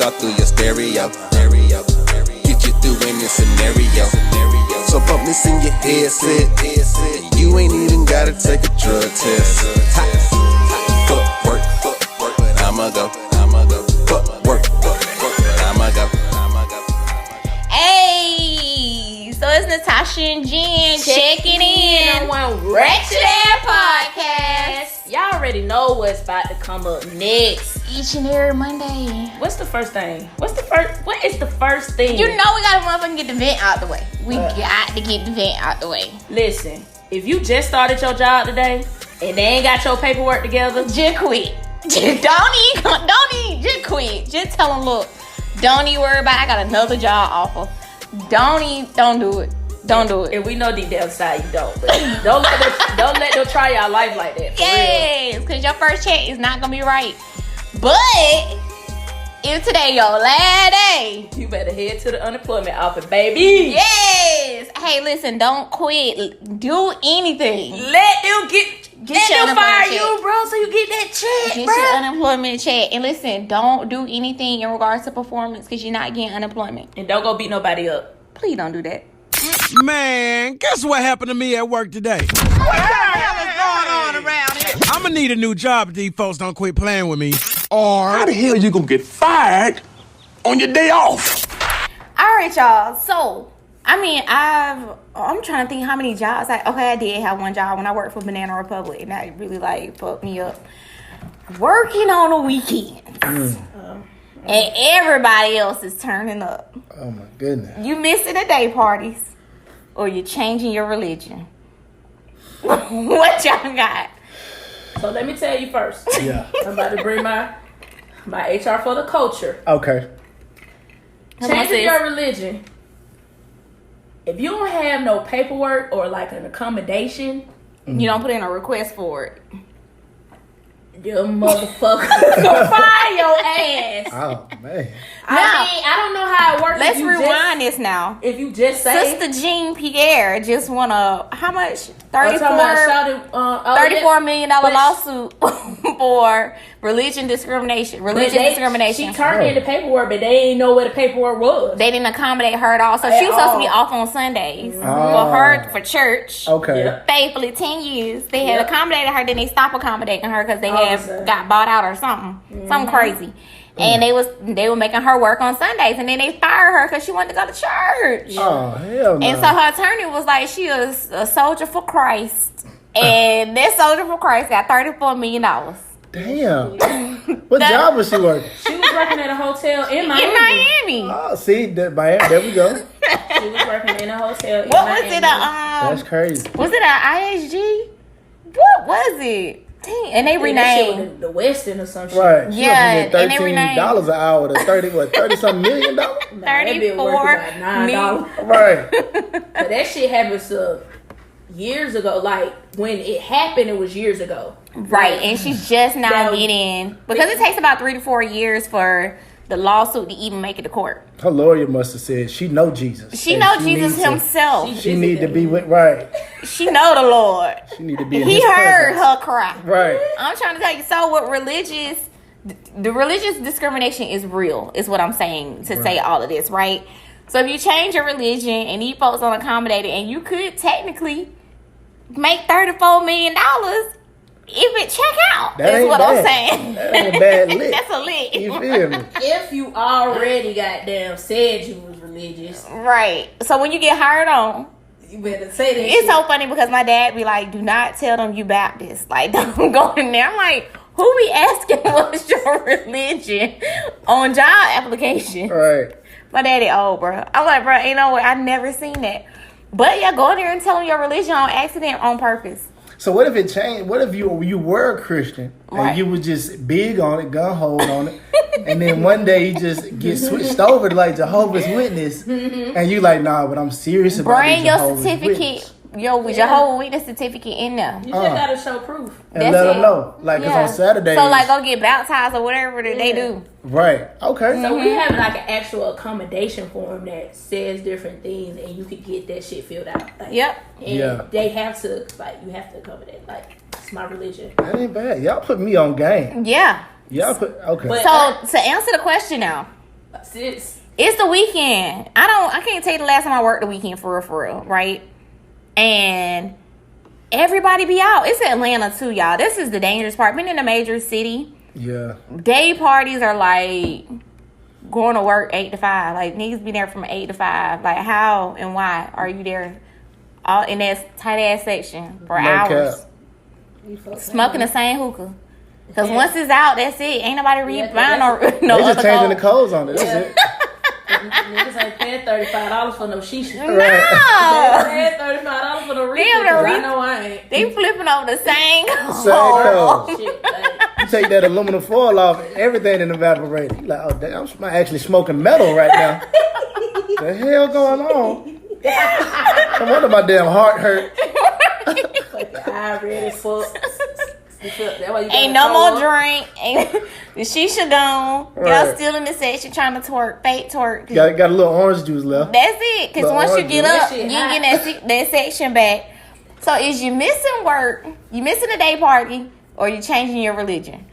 all through your stereo. Get you through any scenario. So bump this in your headset. You ain't even gotta take a drug test. Fuck work, but I'ma go. Fuck work, but I'ma go. Hey, so it's Natasha and Jen checking in on one Ratchet Ass Podcast. Y'all already know what's about to come up next. Each and every Monday. What's the first thing? What is the first thing? You know we gotta motherfucking get the vent out the way. We got to get the vent out the way. Listen, if you just started your job today and they ain't got your paperwork together, just quit. Don't even, just quit. Just tell them, look, don't even worry about it. I got another job offer. Don't do it. Don't do it. And we know deep down inside you don't. But don't let them try your life like that. Yes, because your first check is not gonna be right. But if today your last day, you better head to the unemployment office, baby. Yes. Hey, listen, don't quit. Do anything. Let them fire check. you, bro, so you get that check, Get bro. your unemployment check. And listen, don't do anything in regards to performance because you're not getting unemployment. And don't go beat nobody up. Please don't do that. Man, guess what happened to me at work today? What the hell is going on around here? I'm gonna need a new job if these folks don't quit playing with me. Or How the hell you gonna get fired on your day off? All right, y'all. So, I'm trying to think how many jobs. I did have one job when I worked for Banana Republic, and that really fucked me up. Working on the weekends, and everybody else is turning up. Oh my goodness. You missing the day parties, or you changing your religion. What y'all got? So let me tell you first. Yeah. I'm about to bring my HR for the culture. Okay. Changing your religion. If you don't have no paperwork or like an accommodation, You don't put in a request for it. your motherfucker gonna fire your ass. Oh man. I don't know how it works. Let's rewind this now. If you just say Sister Jean Pierre just won how much? $34 $34 million lawsuit for religious discrimination. She turned in the paperwork, but they didn't know where the paperwork was. They didn't accommodate her at all. So she was supposed to be off on Sundays for church. Okay. Yep. Faithfully 10 years. They had accommodated her, then they stopped accommodating her because they Awesome. got bought out or something. Something crazy. And they were making her work on Sundays, and then they fired her because she wanted to go to church. Oh hell no. And so her attorney was like, she is a soldier for Christ. And that soldier for Christ got $34 million. Damn. What job was she working? She was working at a hotel in Miami. In Miami. Oh, see, Miami. There we go. She was working in a hotel in What Miami. was it? That's crazy. Was it an ISG? What was it? Dang. And they And that shit renamed. was the Westin or some shit. Right. She Yeah, was getting and they renamed- $13 an hour to 30-something million dollars? Nah, that bitch worth about $9. Right. But that shit happened years ago. Like when it happened, it was years ago. Right. And she's just now That- getting, because it takes about 3 to 4 years for the lawsuit to even make it to court. Her lawyer must have said she know Jesus. She And know Jesus needs to- himself. She need to be with, right. She know the Lord. She need to be in He his heard presence. her cry. Right. I'm trying to tell you. So with the religious discrimination is real, is what I'm saying to say all of this, right? So if you change your religion and these folks don't accommodate it, and you could technically make $34 million if it check out. That Is ain't what bad. I'm saying. That ain't a bad lick. That's a lick. You feel me? If you already goddamn said you was religious, Right. So when you get hired on, you better say that. it's so funny because my dad be like, do not tell them you Baptist. Like, don't go in there. I'm like, who be asking what's your religion on job application? Right. My daddy old, bro. I'm like, bro, ain't no way. I never seen that. But yeah, go in there and tell them your religion on accident, on purpose. So what if it changed? What if you were a Christian and Right. you was just big on it, gun hold on it, and then one day you just get switched over to like Jehovah's Witness, and you like, nah, but I'm serious about Bring this your Jehovah's certificate, Witness. your Jehovah's Witness certificate in there. You just gotta show proof. And That's let it. them know, like, cause on Saturdays. So like, go get baptized or whatever that they do. right, okay. So we have like an actual accommodation form that says different things, and you could get that shit filled out. Like, Yep. And Yeah. they have to, like, you have to accommodate. Like, it's my religion. That ain't bad. Y'all put me on game. Yeah. Y'all put okay. But- So to answer the question now, Sis. It's the weekend. I can't tell you the last time I worked the weekend for real, right? And everybody be out. It's Atlanta too, y'all. This is the dangerous part. Being in a major city, Yeah. day parties are like going to work 8 to 5. Like niggas be there from 8 to 5. Like how and why are you there all in that tight ass section for hours? Smoking the same hookah. Because once it's out, that's it. Ain't nobody buying no They just other changing the clothes. codes on it. That's it. Niggas ain't paying $35 for no shisha. No. They ain't paying $35 for no refill. I know I ain't. They flipping over the same Same code. code. Shit, like, You take that aluminum foil off, everything in evaporated. You like, oh damn, I'm actually smoking metal right now. The hell going on? No wonder my damn heart hurt. I read it for. Ain't no more drink. Ain't the shisha gone. Y'all Right. still in the section trying to twerk, fake twerk. Got a little orange juice left. That's it. Because The once you orange get juice. up, That you shit ain't getting that section back. So is you missing work? You missing a day party? Or you changing your religion?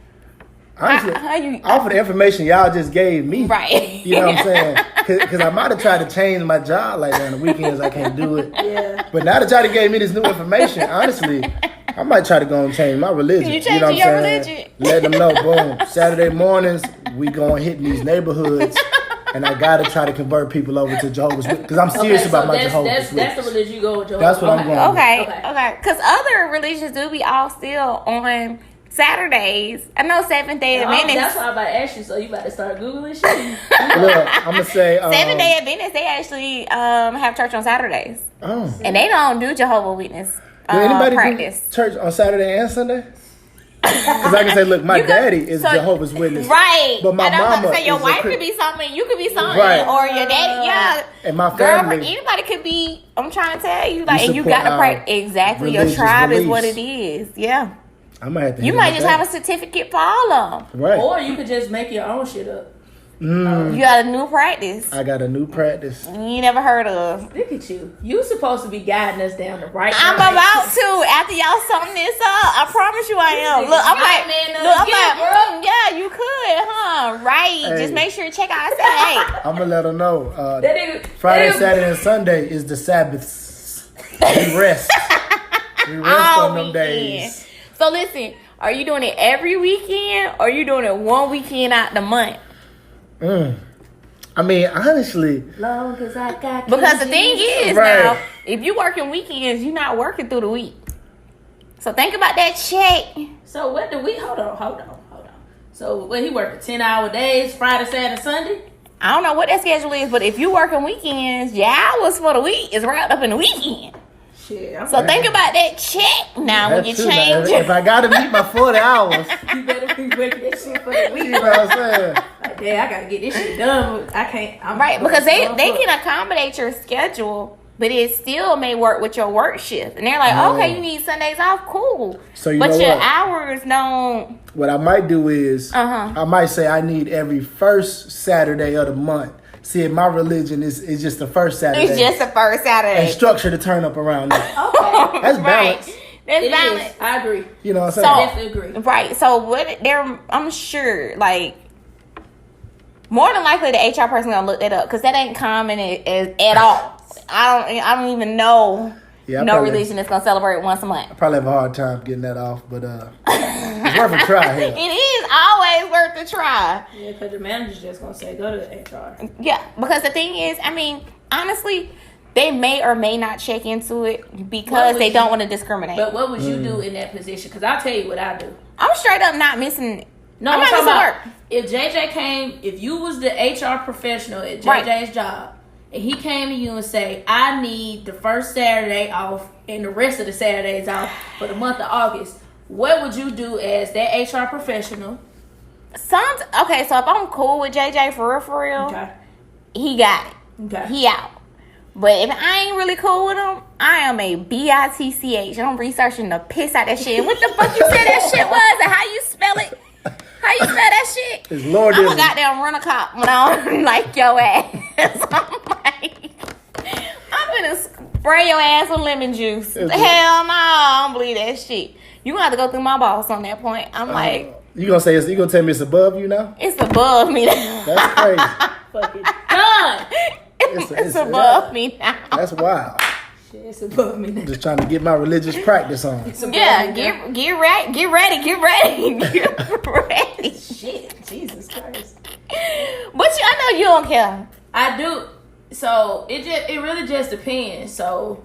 Honestly, How you? off of the information y'all just gave me. Right. You know what I'm saying? Because I might have tried to change my job like that on the weekends. I can't do it. Yeah. But now that y'all done gave me this new information, honestly, I might try to go and change my religion. You know what I'm changing your saying? religion? Let them know, boom. Saturday mornings, we going hitting these neighborhoods. And I got to try to convert people over to Jehovah's Witness. Because I'm serious about my Jehovah's Witness. That's the religion you go with Jehovah's. That's what I'm going with. Okay. Because other religions do be all still on Saturdays. I know Seventh Day Adventists. That's why I'm about to ask you. So you about to start Googling shit? Look, I'm going to say... Seventh Day Adventists, they actually have church on Saturdays. Oh. And they don't do Jehovah's Witness Do anybody practice. do church on Saturday and Sunday? Because I can say, look, my daddy is Jehovah's Witness. Right. But my I know mama to say your is a wife Chris- could be something, you could be something, Right. or your daddy, yeah. And my Girlfriend, family... anybody could be. I'm trying to tell you, like, and you support got to our practice exactly. Your religious tribe is beliefs. what it is. Yeah. I might have to You hit might him just with have a that. certificate for all of them. Right. Or you could just make your own shit up. You got a new practice I got a new practice. you ain't never heard of. Look at you. You supposed to be guiding us down the right I'm path. about to after y'all sum this up. I promise you I am. Look, I'm like, Man, look, I'm get like, yeah, you could, huh? Right. Hey. Just make sure you check out. I said, hey. I'm going to let them know. That nigga- Friday, that nigga- Saturday, and Sunday is the Sabbaths. We rest. We rest All on them weekend. days. So listen, are you doing it every weekend or are you doing it one weekend out the month? I mean, honestly, Long as I got Because the thing is Right. now, if you working weekends, you're not working through the week. So think about that check. So what do we hold on. So when he working 10-hour days, Friday, Saturday, Sunday? I don't know what that schedule is, but if you working weekends, your hours for the week is wrapped up in the weekend. Shit. So think about that check now when you that's true. Now, change if I got to meet my 40 hours, You better be working that shit for the you week. know what I'm saying? Like, damn, I gotta get this shit done. I can't. I'm Right, because they fuck. can accommodate your schedule, but it still may work with your work shift. And they're like, Oh. okay, you need Sundays off, cool. So you but know your what? hours don't. What I might do is, I might say I need every first Saturday of the month. See, my religion is just the first Saturday. It's just the first Saturday. and structure to turn up around it. Okay. That's Right. balance. That's It balance. is. I agree. You know what I'm So- saying? Definitely agree. Right. So what they're, I'm sure, like, more than likely the HR person gonna look that up because that ain't common at all. I don't even know Yeah, I no probably- religion that's gonna celebrate once a month. I probably have a hard time getting that off, but it's worth a try here. It is always worth a try. Yeah, because the manager's just gonna say, go to the HR. Yeah, because the thing is, I mean, honestly, they may or may not check into it because would they you- don't want to discriminate. But what would you do in that position? Because I'll tell you what I do. I'm straight up not missing. No, I'm I'm not talking missing about work. if JJ came, if you was the HR professional at JJ's Right. job, and he came to you and say, I need the first Saturday off and the rest of the Saturdays off for the month of August, what would you do as that HR professional? Okay, so if I'm cool with JJ for real, Okay. he got it. Okay. He out. But if I ain't really cool with him, I am a BITCH. I'm researching the piss out that shit. What the fuck you said that shit was and how you spell it? How you spell that shit? It's Lord I'm a is- goddamn run a cop when I don't like your ass. I'm like, I'm gonna spray your ass with lemon juice. Hell no, I don't believe that shit. You gonna have to go through my boss on that point. I'm like, You gonna tell me it's above you now? it's above me. That's crazy. fucking done. It's above me now. That's wild. Shit, it's above me now. Just trying to get my religious practice on. Yeah, get ready. Shit, Jesus Christ. But I know you don't care. I do. So it really just depends. So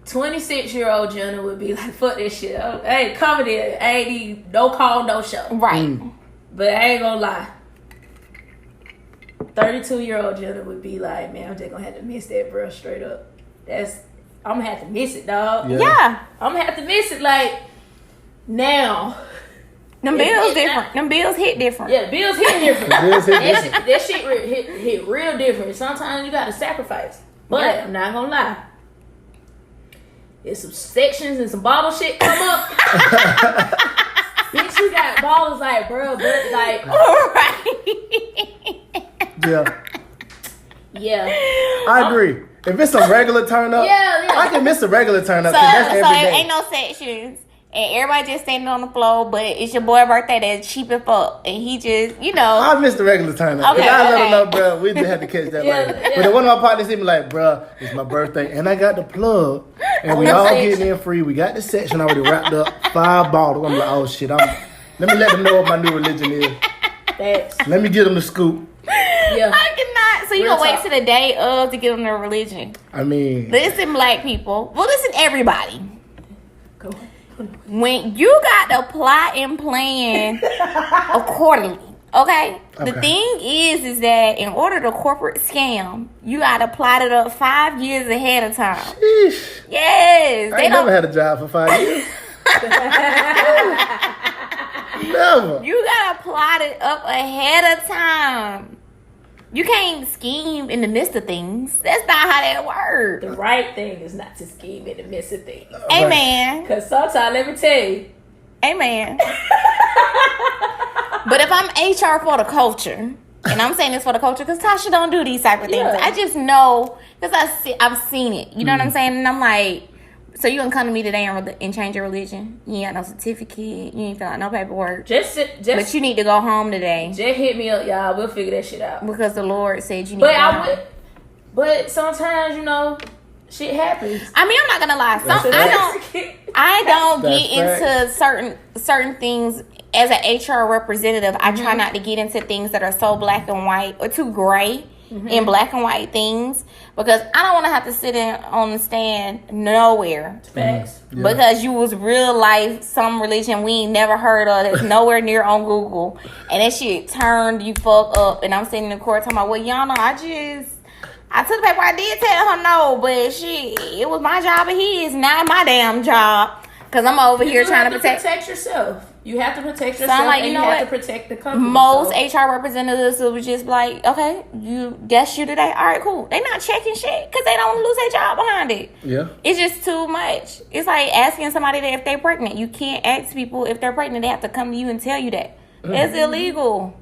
26-year-old Jenna would be like, fuck this shit. Hey, cover there. Ain't no call, no show. Right. But I ain't gonna lie. 32-year-old Jenna would be like, man, I'm just gonna have to miss that, bro, straight up. I'm gonna have to miss it, dog. Yeah. I'm gonna have to miss it, like, now. Them bills different. Them bills hit different. Yeah, bills hit different. That shit hit real different. Sometimes you gotta sacrifice. But I'm not gonna lie. If some sections and some bottle shit come up, bitch, you got bottles like, bro, but like, yeah. I agree. If it's a regular turn up, I can miss a regular turn up. So That's every day. ain't no sections. And everybody just standing on the floor, but it's your boy birthday that's cheap as fuck. And he just, I missed the regular turn up. Okay, I let him know, bro, we just had to catch that later. Yeah. But then one of my partners hit me like, bro, it's my birthday, and I got the plug, and we all getting in free. We got the section already wrapped up, 5 bottles. I'm like, oh shit, let me let them know what my new religion is. Facts. Let me get them the scoop. Yeah. I cannot. So you Real gonna wait talk. till the day of to give them their religion. I mean, Listen, black people. Well, listen, everybody. Go on. When you got to plot and plan accordingly, okay? The thing is that in order to corporate scam, you got to plot it up 5 years ahead of time. sheesh. Yes. I ain't never had a job for 5 years. Never. You got to plot it up ahead of time. You can't scheme in the midst of things. That's not how that works. The right thing is not to scheme in the midst of things. Amen. Because sometimes, let me tell you, Amen. But if I'm HR for the culture, and I'm saying this for the culture because Tasha don't do these type of things. Yeah. I just know because I've seen it. You know what I'm saying? And I'm like, so you gonna come to me today and change your religion? You ain't got no certificate. You ain't fill out no paperwork. But you need to go home today just hit me up, y'all. We'll figure that shit out. because the Lord said you need to go home. But sometimes, shit happens. I mean, I'm not gonna lie. I don't get into certain things as an HR representative. I try not to get into things that are so black and white or too gray in black and white things because I don't want to have to sit on the stand nowhere. Facts. Yeah. Because you was real life, some religion we ain't never heard of that's nowhere near on Google, and that shit turned you fuck up. And I'm sitting in the court talking about, well, y'all know, I took the paper, I did tell her no, but shit, it was my job and his, not my damn job. Because I'm over here trying to protect yourself. You have to protect So yourself, I'm like, and you you know have what? to protect the company. Most HR representatives was just like, okay, that's you today. All right, cool. They not checking shit because they don't want to lose their job behind it. Yeah. It's just too much. It's like asking somebody that if they're pregnant. You can't ask people if they're pregnant. They have to come to you and tell you that. It's illegal.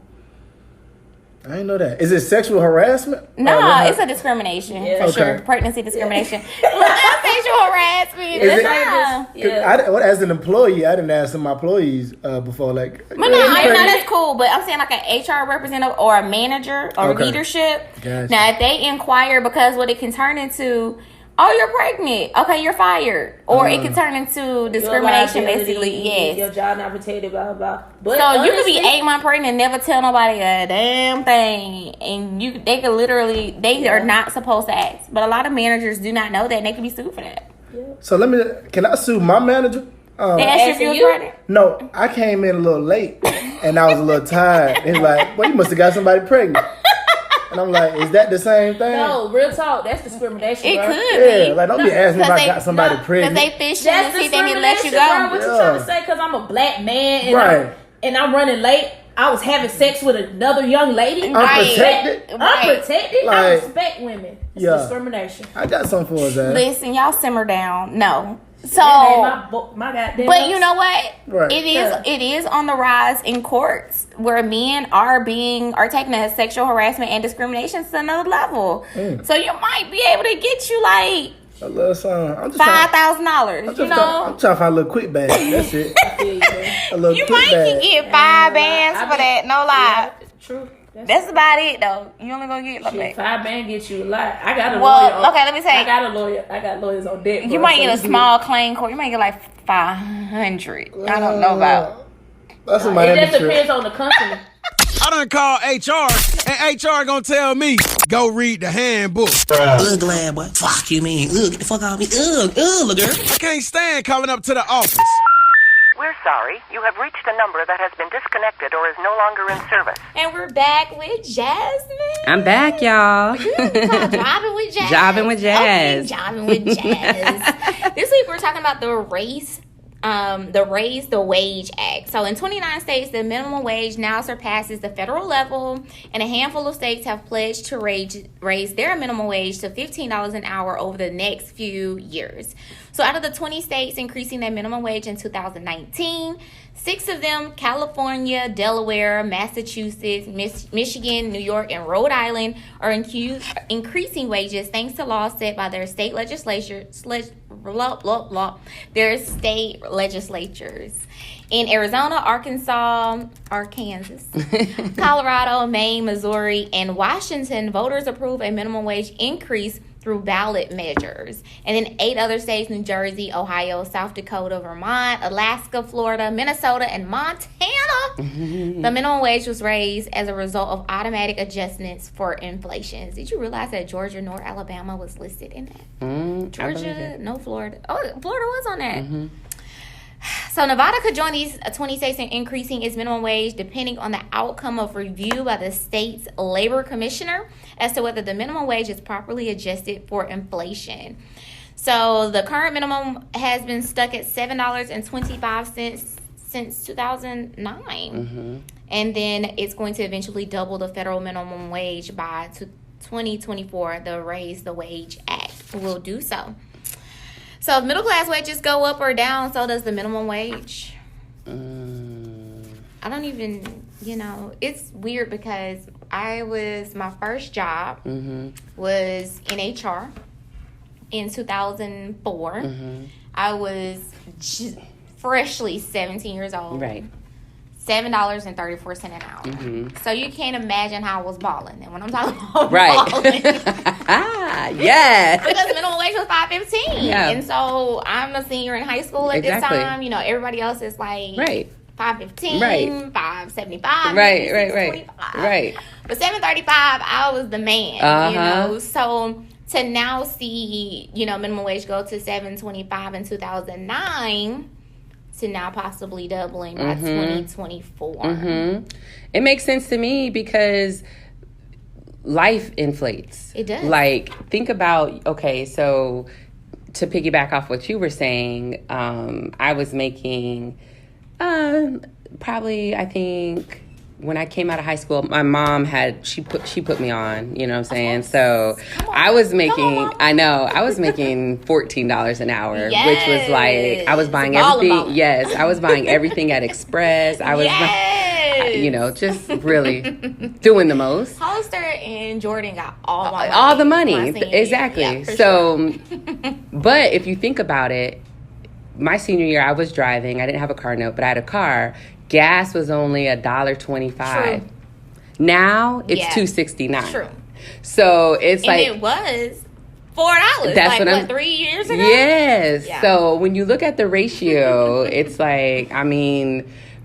I didn't know that. Is it sexual harassment? No, Or it's a discrimination for Okay. sure. Pregnancy discrimination. Not sexual harassment. Is it- Nah. As an employee, I didn't ask some of my employees before, like. But no, that's cool. But I'm saying like an HR representative or a manager or Okay. leadership. Gotcha. Now, if they inquire, because what it can turn into, oh, you're pregnant. Okay, you're fired. Or it can turn into discrimination, basically. Yes. Your job not protected, blah, blah. But So you could be honestly, 8 months pregnant and never tell nobody a damn thing, and they could literally are not supposed to ask. But a lot of managers do not know that, and they could be sued for that. So can I sue my manager? They ask you if you was pregnant. No, I came in a little late and I was a little tired. It's like, well, you must have got somebody pregnant. And I'm like, is that the same thing? No, real talk. That's discrimination. It bro. could Yeah, be. like don't be asking if I got somebody Because pregnant. they fishing and That's see if they need to let you discrimination, bro. go. What you trying to say? Because I'm a black man and, Right. I'm running late. I was having sex with another young lady. Unprotected? Unprotected? I Like- respect women. It's Yeah. discrimination. I got something for his ass. Listen, y'all simmer down. No. So, That ain't my goddamn. but you know what? Right. It is on the rise in courts where men are taken as sexual harassment and discrimination to another level. So you might be able to get you like A little something. I'm just $5,000. You I'm know, trying to find a little quick bag. That's it. A little you quick might bag. can get 5 bands for that. No lie. True. That's about it, though. You only gonna get like $5 band get you a lot. I got a well, lawyer. okay, let me say. I got a lawyer. I got lawyers on deck. You might get a small claim court. You might get like 500. I don't know about. That's in It Miami. just depends on the company. I done called HR, and HR gonna tell me, go read the handbook. Ugh, lad, boy. Fuck you, mean. Ugh, get the fuck out of me. Ugh, girl. I can't stand calling up to the office. We're sorry. You have reached a number that has been disconnected or is no longer in service. And we're back with Jasmine. I'm back, y'all. Driving with Jazz. Driving with Jazz. Okay, driving with Jazz. This week we're talking about the Raise the Wage Act. So in 29 states, the minimum wage now surpasses the federal level, and a handful of states have pledged to raise their minimum wage to $15 an hour over the next few years. So out of the 20 states increasing their minimum wage in 2019, 6 of them, California, Delaware, Massachusetts, Michigan, New York, and Rhode Island, are increasing wages thanks to laws set by their state legislatures. In Arizona, Arkansas, Colorado, Maine, Missouri, and Washington, voters approved a minimum wage increase through ballot measures. And then 8 other states, New Jersey, Ohio, South Dakota, Vermont, Alaska, Florida, Minnesota, and Montana, the minimum wage was raised as a result of automatic adjustments for inflation. Did you realize that Georgia nor Alabama was listed in that? Georgia, no Florida. Oh, Florida was on that. So Nevada could join these 20 states in increasing its minimum wage depending on the outcome of review by the state's labor commissioner as to whether the minimum wage is properly adjusted for inflation. So the current minimum has been stuck at $7.25 since 2009. And then it's going to eventually double the federal minimum wage by 2024. The Raise the Wage Act will do so. So if middle class wages go up or down, so does the minimum wage. I don't even, it's weird because my first job was in HR in 2004. I was freshly 17 years old. Right. $7.34 an hour. So you can't imagine how I was balling. And when I'm talking about Right. balling, yes. because minimum wage was $5.15. Yeah. And so I'm a senior in high school at this time. Everybody else is like $5.15, Right. $5.75, Right. But $7.35, I was the man. So to now see, minimum wage go to $7.25 in 2009. To now possibly doubling by 2024. It makes sense to me because life inflates. It does. Like, think about, so to piggyback off what you were saying, I was making probably, I think, when I came out of high school, my mom she put me on, you know what I'm saying? So I was making $14 an hour, which was like, I was buying everything. Yes, I was buying everything at Express. I was, just really doing the most. Hollister and Jordan got all the money. Exactly. Yeah, so, but if you think about it, my senior year, I was driving. I didn't have a car note, but I had a car. Gas was only $1.25. Now it's $2.69. True. So it's and it was $4. That's like, 3 years ago? Yes. Yeah. So when you look at the ratio, it's like,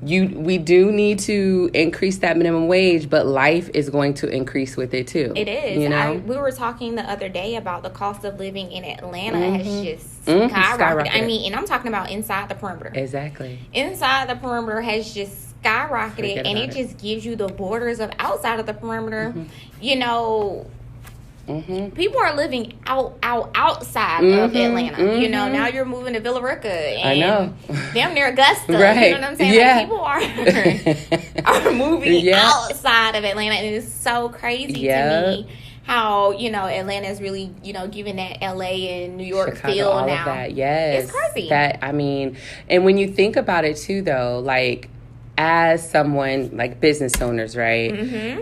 we do need to increase that minimum wage, but life is going to increase with it too. It is. We were talking the other day about the cost of living in Atlanta has just skyrocketed. And I'm talking about inside the perimeter. Exactly. Inside the perimeter has just skyrocketed, and it just gives you the borders of outside of the perimeter. People are living outside of Atlanta. Now you're moving to Villa Rica and I know. damn near Augusta. Right. You know what I'm saying? Yeah. Like, people are moving outside of Atlanta, and it's so crazy to me how Atlanta is really giving that LA and New York Chicago, feel all now. of that. Yes, it's crazy. And when you think about it too, though, like, as someone, like business owners, right?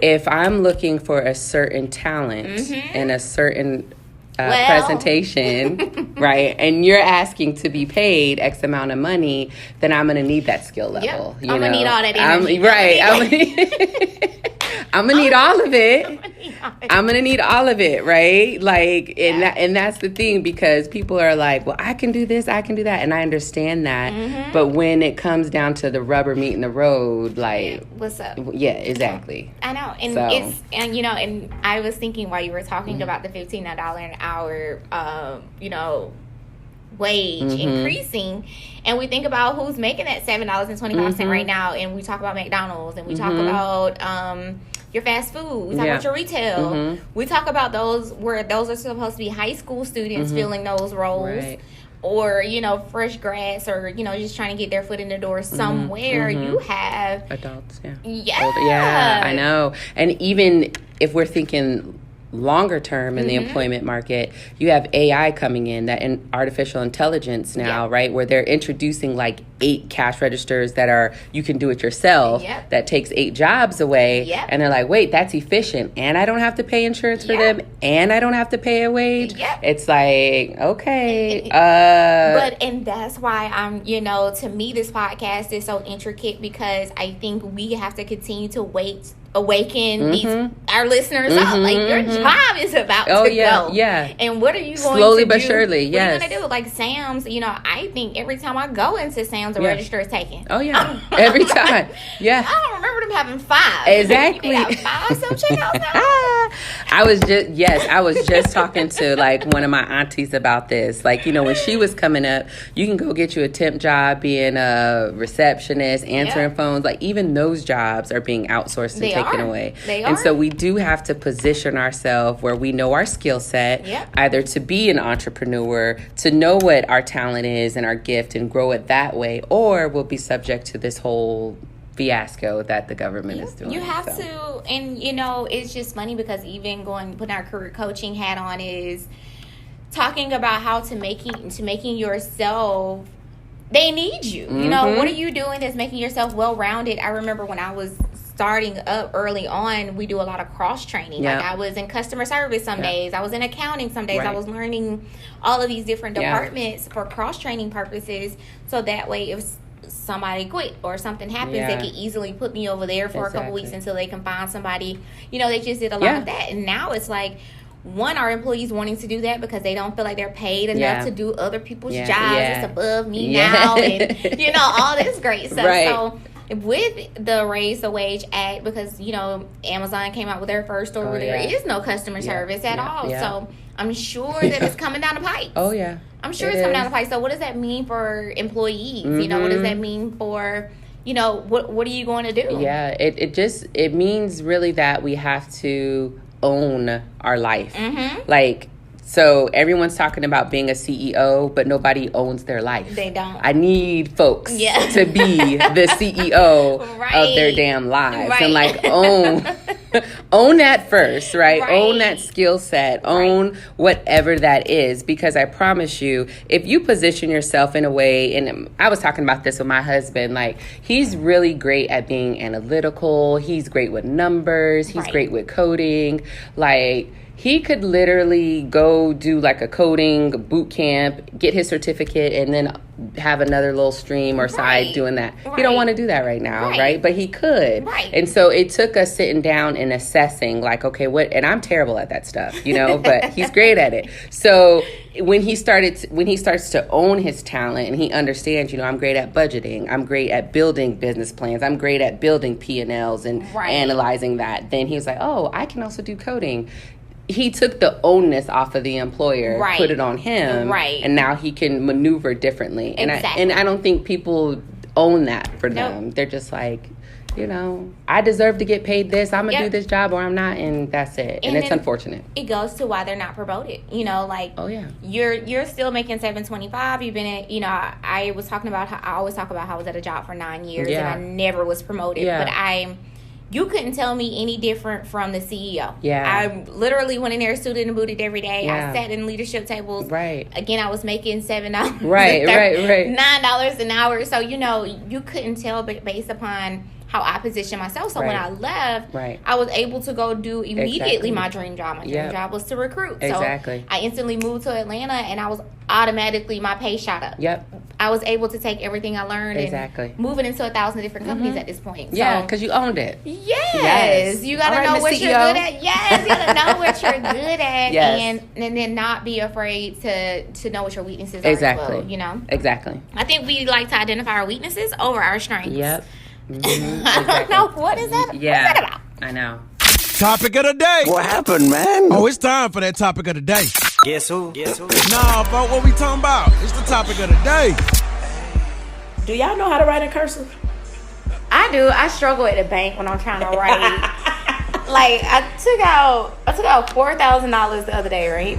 If I'm looking for a certain talent and a certain presentation, right, and you're asking to be paid X amount of money, then I'm going to need that skill level. I'm going to need all that energy. I'm gonna need all of it. I'm gonna need all of it, right? Like, and that's the thing, because people are like, well, I can do this, I can do that, and I understand that. But when it comes down to the rubber meeting the road, like, what's up? Yeah, exactly. I know, and and I was thinking while you were talking about the $15 an hour, wage increasing, and we think about who's making that $7.25 right now, and we talk about McDonald's, and we talk about your fast food, we talk about your retail, we talk about those where those are supposed to be high school students filling those roles, or fresh grads, or just trying to get their foot in the door somewhere. You have adults, I know. And even if we're thinking longer term in the employment market, you have AI coming in, that in artificial intelligence now, right, where they're introducing like 8 cash registers that are, you can do it yourself, that takes 8 jobs away, and they're like, wait, that's efficient, and I don't have to pay insurance for them, and I don't have to pay a wage. It's like, okay, but and that's why I'm to me this podcast is so intricate, because I think we have to continue to awaken these our listeners up. Like, your job is about to go. And what are you going slowly to but do? surely? What are you going to do? Like Sam's, I think every time I go into Sam's, the register is taken. Every time. I don't remember them having 5. Exactly. They got 5 self-checkouts now. I was just talking to like one of my aunties about this. Like, when she was coming up, you can go get you a temp job being a receptionist, answering phones. Like, even those jobs are being outsourced and taken away. And so we do have to position ourselves where we know our skill set, either to be an entrepreneur, to know what our talent is and our gift and grow it that way, or we'll be subject to this whole fiasco that the government is doing. You have to, and it's just funny, because even putting our career coaching hat on is talking about how to making yourself, they need you. What are you doing that's making yourself well-rounded? I remember when I was starting up early on, we do a lot of cross training. Like, I was in customer service some days, I was in accounting some days, I was learning all of these different departments for cross training purposes, so that way if somebody quit or something happens, they can easily put me over there for a couple weeks until they can find somebody. They just did a lot of that, and now it's like, our employees wanting to do that because they don't feel like they're paid enough to do other people's jobs. It's above me now, and all this great stuff. So with the Raise the Wage Act, because Amazon came out with their first store where there is no customer service at all. So I'm sure that it's coming down the pipe. I'm sure it's coming down the pipe. So what does that mean for employees? What does that mean for what are you going to do? It means really that we have to own our life. Like, so everyone's talking about being a CEO, but nobody owns their life. They don't. I need folks to be the CEO of their damn lives. And like, own that first, right? Own that skill set. Own whatever that is. Because I promise you, if you position yourself in a way, and I was talking about this with my husband, like, he's really great at being analytical. He's great with numbers. He's great with coding. Like, he could literally go do like a coding boot camp, get his certificate, and then have another little stream or side doing that. He don't want to do that right now, right? But he could. And so it took us sitting down and assessing, like, okay, what? And I'm terrible at that stuff, but he's great at it. So when he starts to own his talent and he understands, I'm great at budgeting, I'm great at building business plans, I'm great at building P&Ls and analyzing that. Then he's like, oh, I can also do coding. He took the onus off of the employer, put it on him, and now he can maneuver differently. And I don't think people own that for them. They're just like, I deserve to get paid this. I'm gonna do this job, or I'm not, and that's it. And it's unfortunate. It goes to why they're not promoted. You're still making $7.25. You've been at, I always talk about how I was at a job for 9 years and I never was promoted. But you couldn't tell me any different from the CEO. I literally went in there suited and booted every day. I sat in leadership tables. Again, I was making $7. $9 an hour. So, you couldn't tell based upon how I positioned myself. So when I left, I was able to go do immediately my dream job. My dream job was to recruit. So I instantly moved to Atlanta, and I was automatically, my pay shot up. I was able to take everything I learned and move it into 1,000 different companies at this point. So, yeah, because you owned it. Yes. You got to know what you're good at. Yes, you got to know what you're good at. And then not be afraid to know what your weaknesses are as well, you know? Exactly. I think we like to identify our weaknesses over our strengths. Yep. I don't know. What is that? Yeah. What's that about? I know. Topic of the day. What happened, man? Oh, it's time for that topic of the day. Guess who? Nah, folks, what we talking about? It's the topic of the day. Do y'all know how to write in cursive? I do. I struggle at the bank when I'm trying to write. Like I took out $4,000 the other day, right?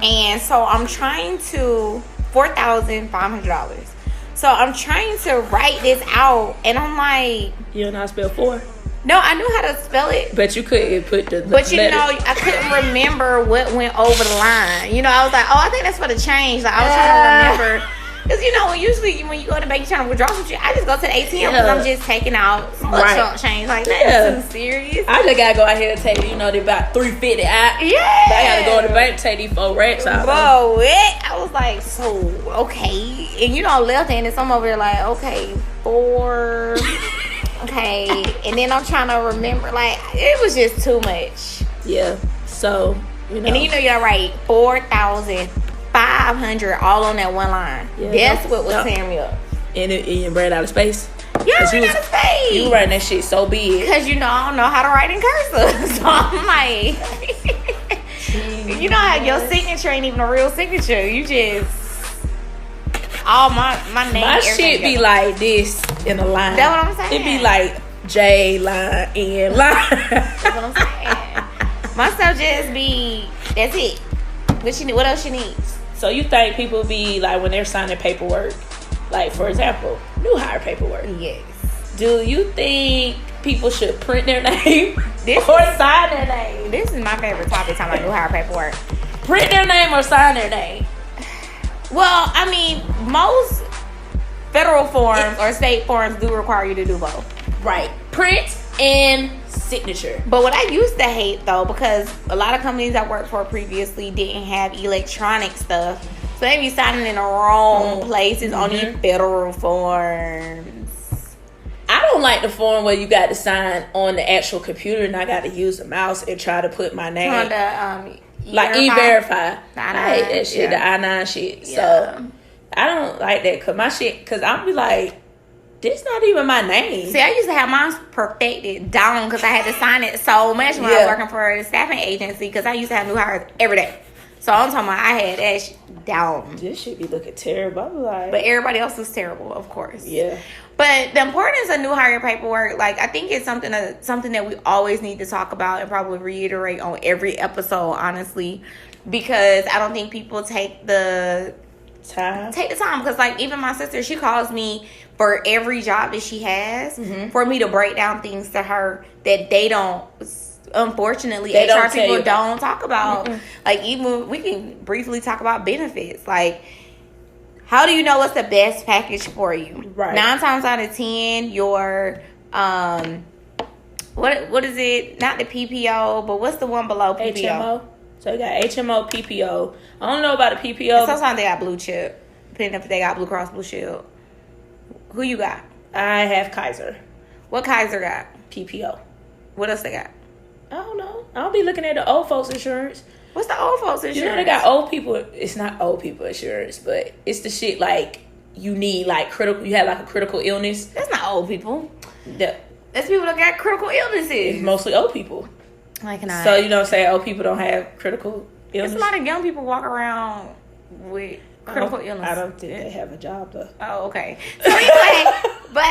And so I'm trying to $4,500. So I'm trying to write this out, and I'm like, you don't know how to spell 4? No, I knew how to spell it. But you couldn't put the But you letters. know, I couldn't remember what went over the line. You know, I was like, oh, I think that's for the change. Like, I was trying to remember. Because, you know, usually when you go to the bank, you're trying to withdraw some shit, I just go to the ATM because I'm just taking out some chunk change. Like, that's too serious. I just got to go out here and take, you know, they about $350 out. Yeah. But I got to go to the bank and take these 4 racks out. Bro, I was like, so, okay. And, you know, left-handed, so I'm over there like, okay, 4... Okay, and then I'm trying to remember, like, it was just too much. Yeah, so, you know. And then, you know, you're right, 4,500 all on that one line. Yeah, that's what was tearing me up. And you ran out of space? Yeah, I ran out of space. You writing that shit so big. Because, you know, I don't know how to write in cursive. So I'm like, you know how your signature ain't even a real signature. You just... all my name. My shit be like this in a line. That's what I'm saying. It be like J line, N line. That's what I'm saying. My stuff just be, that's it. What else you need? So you think people be like, when they're signing paperwork, like for example, new hire paperwork. Yes. Do you think people should print their name or sign their name? This is my favorite topic, talking about new hire paperwork. Print their name or sign their name? Well, I mean, most federal forms or state forms do require you to do both. Right. Print and signature. But what I used to hate, though, because a lot of companies I worked for previously didn't have electronic stuff. So they be signing in the wrong places on these federal forms. I don't like the form where you got to sign on the actual computer and I got to use the mouse and try to put my name. On the, like E-Verify. I hate that shit, the I-9 shit. Yeah. So I don't like that because I'll be like, this not even my name. See, I used to have mine perfected down because I had to sign it so much when I was working for a staffing agency because I used to have new hires every day. So I'm talking about I had that down. This should be looking terrible. I'm like, but everybody else was terrible, of course. Yeah. But the importance of new hire paperwork, like I think it's something that we always need to talk about and probably reiterate on every episode, honestly, because I don't think people take the time because like even my sister, she calls me for every job that she has for me to break down things to her that they don't. Unfortunately, HR people don't talk about. Like even we can briefly talk about benefits, like. How do you know what's the best package for you? Right. 9 times out of 10, your what is it? Not the PPO, but what's the one below PPO? HMO. So you got HMO, PPO. I don't know about a PPO. Sometimes they got Blue Chip, depending if they got Blue Cross Blue Shield. Who you got? I have Kaiser. What Kaiser got? PPO. What else they got? I don't know. I'll be looking at the old folks insurance. What's the old folks insurance? You know they got old people. It's not old people insurance, but it's the shit like you need like critical. You have like a critical illness. That's not old people. That's people that got critical illnesses. It's mostly old people. Like not. So you know, say old people don't have critical illness. There's a lot of young people walk around with critical illness. I don't think they have a job though. Oh, okay. So anyway, but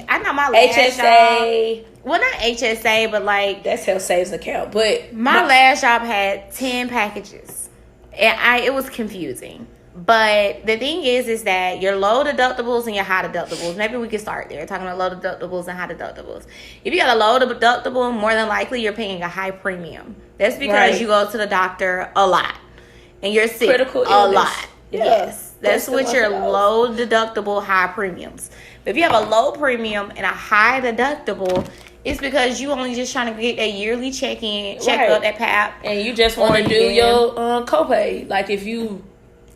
I know my last HSA. job. Well, not HSA, but like that's health savings account. But my last job had 10 packages, and it was confusing. But the thing is that your low deductibles and your high deductibles. Maybe we can start there, talking about low deductibles and high deductibles. If you got a low deductible, more than likely you're paying a high premium. That's because you go to the doctor a lot, and you're sick critical a illness. lot. Yeah. Yes, that's with your low deductible, high premiums. But if you have a low premium and a high deductible, it's because you only just trying to get that yearly check up, that PAP, and you just want to do your copay. Like if you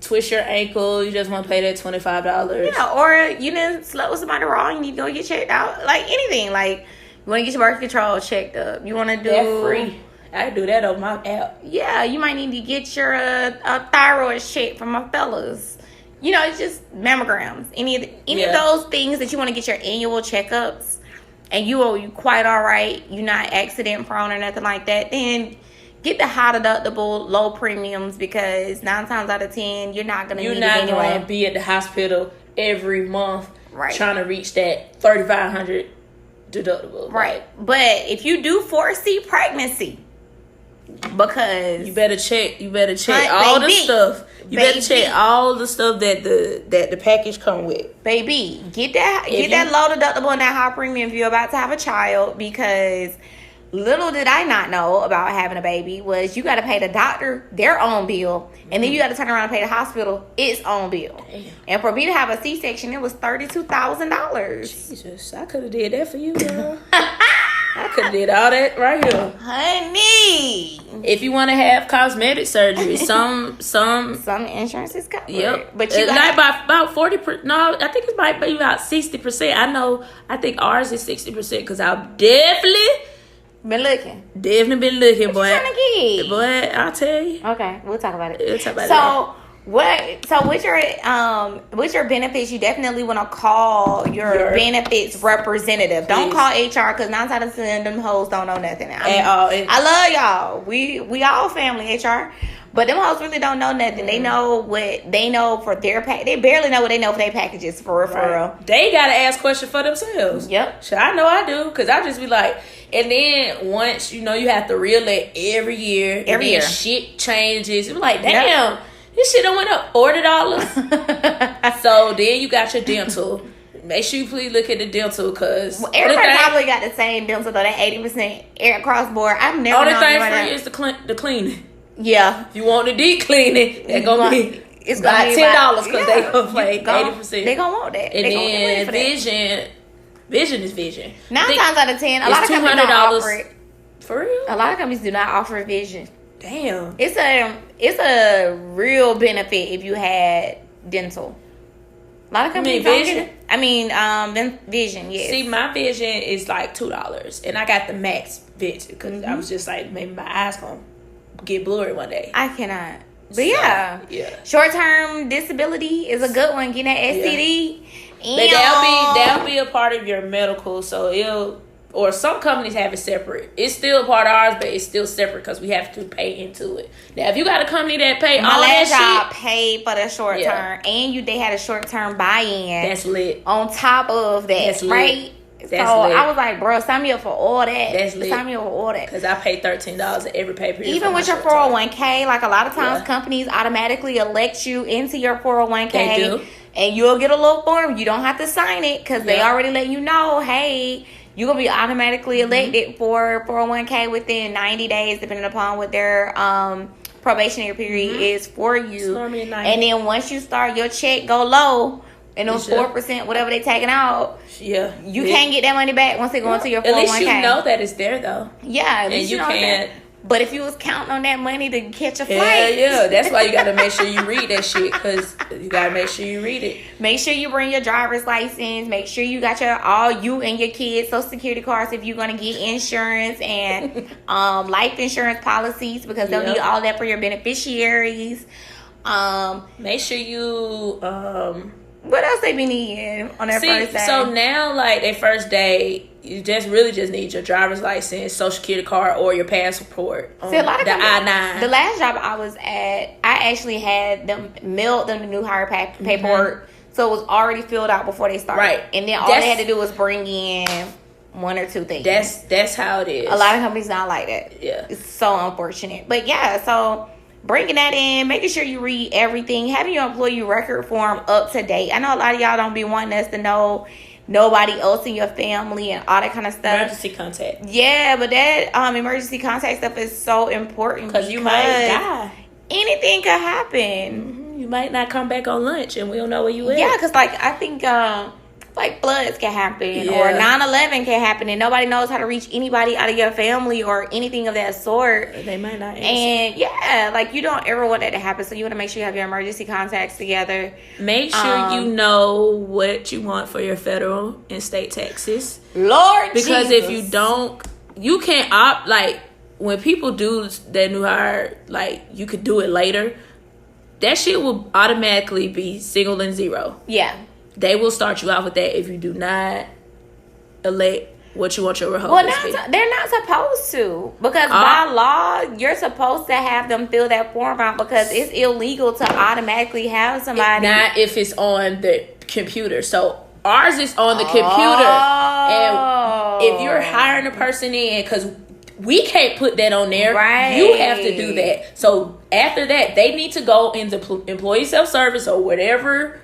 twist your ankle, you just want to pay that $25. Yeah, or you didn't slept with somebody wrong, you need to go get checked out. Like anything. Like, you want to get your birth control checked up. You want to do... That free. I do that on my app. Yeah, you might need to get your thyroid checked from my fellas. You know, it's just mammograms. Any of those things that you want to get your annual checkups, and you quite all right, you're not accident prone or nothing like that, then get the high deductible, low premiums, because 9 times out of 10, you're not going to need it anyway. You're not going to be at the hospital every month trying to reach that $3,500 deductible. Right. But if you do foresee pregnancy, because you better check all the stuff. You better check all the stuff that the package come with. Baby, get that low deductible and that high premium if you're about to have a child, because little did I not know about having a baby was you got to pay the doctor their own bill, and then you got to turn around and pay the hospital its own bill. Damn. And for me to have a C-section, it was $32,000. Jesus, I could have did that for you, girl. I could have did all that right here, honey. If you want to have cosmetic surgery, some insurance is covered. Yep, but you like about 40%. No, I think it might be about 60%. I think ours is 60% because I've definitely been looking, boy. What you trying to get? Boy, I'll tell you. Okay, we'll talk about it. So with your benefits, you definitely want to call your benefits representative. Don't call HR, because 9 out of 10 them hoes don't know nothing. I love y'all. We all family, HR. But them hoes really don't know nothing. They know what they know for their they barely know what they know for their packages, for real. They gotta ask questions for themselves. Yep. So I know I do, because I just be like, and then once you have to re-elect every year. Every year shit changes. It's like, damn, this shit done went up $40. So then you got your dental. Make sure you please look at the dental, because everybody probably got the same dental though. That 80% air cross board. I've never. Only thing free is the cleaning. Yeah. If you want the deep cleaning, it's gonna be $10 because they gonna pay 80%. They gonna want that. And then vision is vision. 9 times out of 10, a lot of companies don't offer it. For real? A lot of companies do not offer vision. Damn. It's a real benefit if you had dental. A lot of companies don't get it. I mean, vision, yes. See, my vision is like $2, and I got the max vision because I was just like, maybe my eyes gonna get blurry one day. I cannot. But yeah. Short-term disability is a good one. Getting that STD. But that'll be a part of your medical, so or some companies have it separate. It's still a part of ours, but it's still separate because we have to pay into it. Now, if you got a company that pay all that shit, paid for the short term, and they had a short term buy-in. That's lit. On top of that, that's right? Lit. So I was like, bro, sign me up for all that. That's lit. Sign me up for all that. Because I pay $13 every pay period. Even with your 401k, like a lot of times companies automatically elect you into your 401k. They do. And you'll get a little form. You don't have to sign it because they already let you know, hey, you're going to be automatically elected for 401k within 90 days, depending upon what their probationary period is for you. And then once you start, your check go low. And those 4%, whatever they taking out, you can't get that money back once they go into your 401k. At least you know that it's there, though. Yeah, at least you can't. But if you was counting on that money to catch a flight, that's why you got to make sure you read that shit, because you got to make sure you read it. Make sure you bring your driver's license. Make sure you got you and your kids' Social Security cards if you're gonna get insurance and life insurance policies, because they'll need all that for your beneficiaries. Make sure you what else they be needing on their first day? So now, like, their first day, you just need your driver's license, Social Security card, or your passport. See, a lot of I-9. The last job I was at, I actually had them mailed them the new hire paperwork, so it was already filled out before they started. Right, and then all they had to do was bring in 1 or 2 things. That's how it is. A lot of companies not like that. Yeah, it's so unfortunate. But yeah, so bringing that in, making sure you read everything, having your employee record form up to date. I know a lot of y'all don't be wanting us to know nobody else in your family and all that kind of stuff. Emergency contact. Yeah, but that emergency contact stuff is so important because you might die. Anything could happen. Mm-hmm. You might not come back on lunch, and we don't know where you at. Yeah, because like I think like floods can happen or 9/11 can happen and nobody knows how to reach anybody out of your family or anything of that sort. They might not answer. And like you don't ever want that to happen, so you want to make sure you have your emergency contacts together. Make sure you know what you want for your federal and state taxes. Lord because Jesus. if you don't, you can't opt. Like when people do that new hire, like you could do it later. That shit will automatically be single and zero. Yeah. They will start you off with that if you do not elect what you want your reholders Well, to be. they're not supposed to. Because by law, you're supposed to have them fill that form out because it's illegal to automatically have somebody. Not if it's on the computer. So ours is on the computer. And if you're hiring a person in, because we can't put that on there. Right. You have to do that. So after that, they need to go into employee self-service or whatever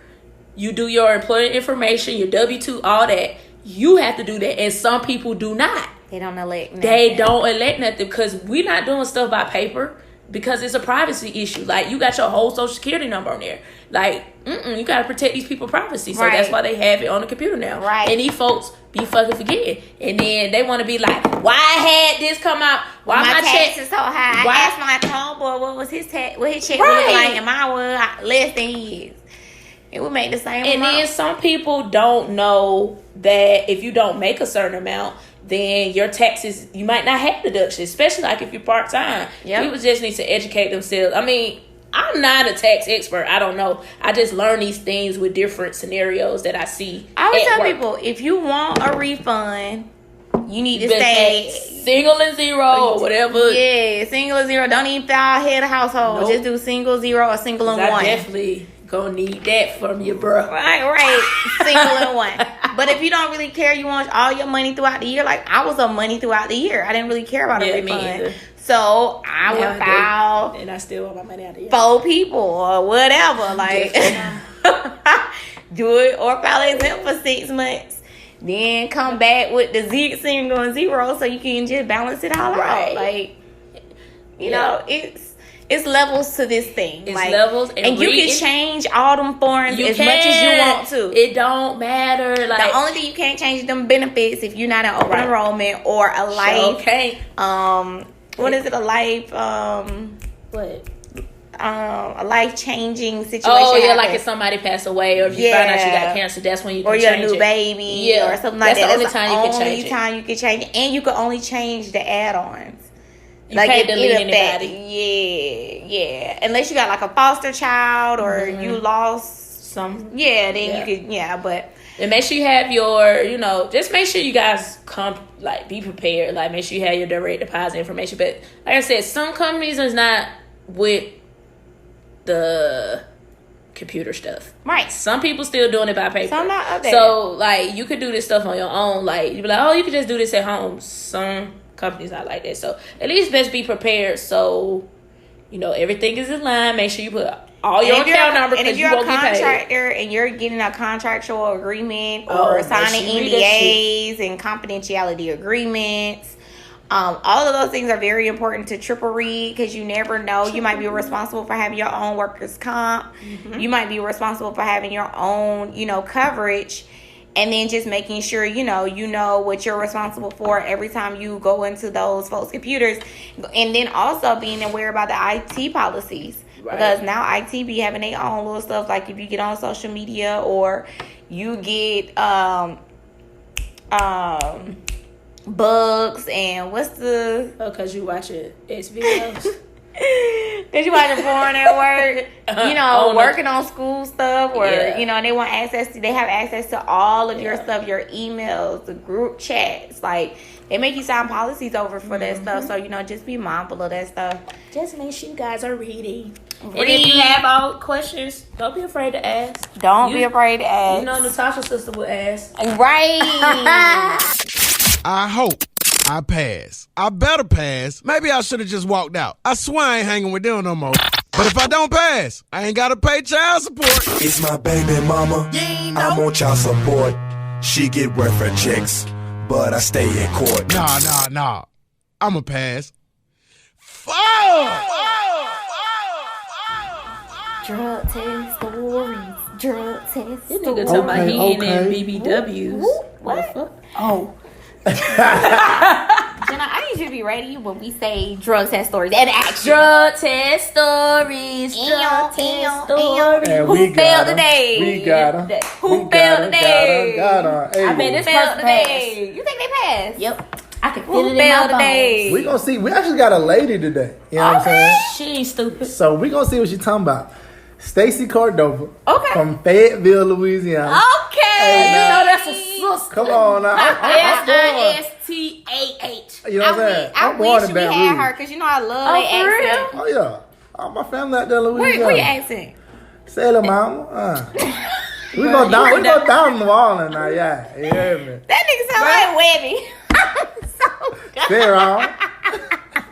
you do your employer information, your W-2, all that. You have to do that. And some people do not. They don't elect nothing. They don't elect nothing because we're not doing stuff by paper because it's a privacy issue. Like, you got your whole social security number on there. Like, you got to protect these people's privacy. So that's why they have it on the computer now. Right. And these folks be fucking forgetting. And then they want to be like, why had this come out? Why my check taxes so high? I asked my homeboy what was his tax, what his check was like, and mine was less than his. It would make the same And amount. then some people don't know that if you don't make a certain amount, then your taxes, you might not have deductions, especially like if you're part-time. Yep. People just need to educate themselves. I mean, I'm not a tax expert. I don't know. I just learn these things with different scenarios that I see. I always tell work. people, if you want a refund, you need to stay single and zero or whatever. Yeah, single and zero. Don't even file head of household. Nope. Just do single, zero, or single and one. I definitely gonna need that from you, bro. Right. Single and one. But if you don't really care, you want all your money throughout the year. Like I was on money throughout the year. I didn't really care about a refund. So I would file. And I still want my money out of the year. 4 people or whatever. Like do it or file exempt for 6 months. Then come back with the single and zero so you can just balance it all out. Like, you know, it's levels to this thing. It's like, levels. And you can change all them forms as much as you want to. It don't matter. Like, the only thing you can't change is them benefits if you're not an open enrollment or a life. Okay. What is it? A life. What? A life-changing situation. Oh yeah, happens. like if somebody passed away, or if you find out you got cancer, that's when you can or change you're a new baby, or something like that. That's the only time you can change it. And you can only change the add-ons. You can't delete anybody. Yeah. Unless you got like a foster child or you lost some. Yeah, then you could. Yeah, but. And make sure you have your, just make sure you guys be prepared. Like, make sure you have your direct deposit information. But like I said, some companies is not with the computer stuff. Right. Some people still doing it by paper. Some not updated. So, like, you could do this stuff on your own. Like, you be like, oh, you could just do this at home. Some companies not like that. So, at least best be prepared. So, everything is in line. Make sure you put all your account number because you won't get paid. And if you're a contractor and you're getting a contractual agreement or signing NDAs and confidentiality agreements, all of those things are very important to triple read because you never know. You might be responsible for having your own workers' comp. Mm-hmm. You might be responsible for having your own, coverage. And then just making sure, you know what you're responsible for every time you go into those folks' computers. And then also being aware about the IT policies. Right. Because now IT be having their own little stuff. Like if you get on social media or you get bugs and what's the... Oh, because you watching X videos. Because you watching porn at work, working on school stuff, or they want access to. They have access to all of your stuff, your emails, the group chats. Like they make you sign policies over for that stuff. So just be mindful of that stuff. Just make sure you guys are reading. And if you have all questions, don't be afraid to ask. Don't be afraid to ask. Natasha's sister would ask. Right. I hope I pass. I better pass. Maybe I should have just walked out. I swear I ain't hanging with them no more. But if I don't pass, I ain't got to pay child support. It's my baby mama. I'm on child support. She get welfare checks, but I stay in court. Nah. I'ma pass. Fuck! Drug test stories. Drug test. This nigga talking about he ain't in BBWs. What? Oh. Jenna, I need you to be ready when we say drug test stories and action. Drug test stories. Drug test stories. And Who failed today? We got her. Who failed today? Got her. Hey. I mean, this Failed person today. You think they passed? Yep. I can feel Who it in failed my today? bones. We gonna see. We actually got a lady today. You know what I'm saying? She ain't stupid. So we gonna see what she's talking about. Stacy Cordova. Okay. From Fayetteville, Louisiana. Okay. You know that's a sister. Come on now. I'm born. SISTAH. You know what I'm saying? I I'm born wish in we Baton had Rouge. her because you know I love Oh, that for accent. Oh yeah. All my family out there in Louisiana. Where your accent? Say it, mama. We go down. We go down New Orleans now. Yeah. You hear me? That nigga sound like Webby. So Say it wrong.